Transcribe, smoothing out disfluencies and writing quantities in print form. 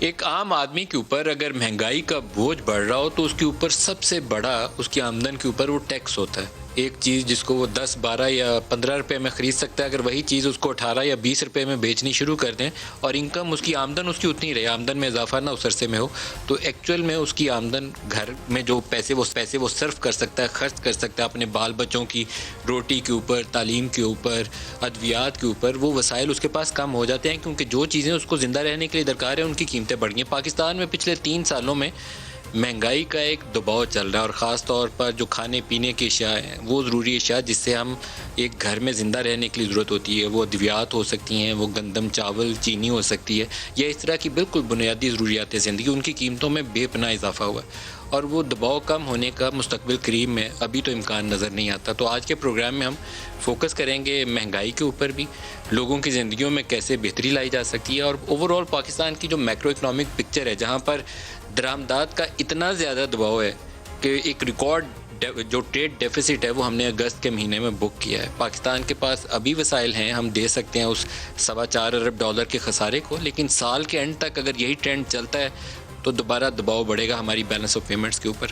ایک عام آدمی کے اوپر اگر مہنگائی کا بوجھ بڑھ رہا ہو تو اس کے اوپر سب سے بڑا اس کی آمدن کے اوپر وہ ٹیکس ہوتا ہے. ایک چیز جس کو وہ 10 12 یا 15 روپے میں خرید سکتا ہے، اگر وہی چیز اس کو 18 یا 20 روپے میں بیچنی شروع کر دیں اور انکم اس کی آمدن اس کی اتنی رہے، آمدن میں اضافہ نہ اس عرصے میں ہو، تو ایکچوئل میں اس کی آمدن گھر میں جو پیسے وہ صرف کر سکتا ہے، خرچ کر سکتا ہے اپنے بال بچوں کی روٹی کے اوپر، تعلیم کے اوپر، ادویات کے اوپر، وہ وسائل اس کے پاس کم ہو جاتے ہیں کیونکہ جو چیزیں اس کو زندہ رہنے کے لیے درکار ہیں ان کی قیمتیں بڑھ گئی ہیں. پاکستان میں پچھلے 3 سالوں میں مہنگائی کا ایک دباؤ چل رہا ہے، اور خاص طور پر جو کھانے پینے کی اشیاء ہیں، وہ ضروری اشیاء جس سے ہم ایک گھر میں زندہ رہنے کے لیے ضرورت ہوتی ہے، وہ ادویات ہو سکتی ہیں، وہ گندم، چاول، چینی ہو سکتی ہے، یا اس طرح کی بالکل بنیادی ضروریات زندگی، ان کی قیمتوں میں بے پناہ اضافہ ہوا ہے اور وہ دباؤ کم ہونے کا مستقبل قریب میں ابھی تو امکان نظر نہیں آتا. تو آج کے پروگرام میں ہم فوکس کریں گے مہنگائی کے اوپر بھی، لوگوں کی زندگیوں میں کیسے بہتری لائی جا سکتی ہے، اور اوور آل پاکستان کی جو میکرو اکنامک پکچر ہے جہاں پر درآمدات کا اتنا زیادہ دباؤ ہے کہ ایک ریکارڈ جو ٹریڈ ڈیفیسٹ ہے وہ ہم نے اگست کے مہینے میں بک کیا ہے. پاکستان کے پاس ابھی وسائل ہیں، ہم دے سکتے ہیں اس $4.25 ارب کے خسارے کو، لیکن سال کے اینڈ تک اگر یہی ٹرینڈ چلتا ہے تو دوبارہ دباؤ بڑھے گا ہماری بیلنس آف پیمنٹس کے اوپر.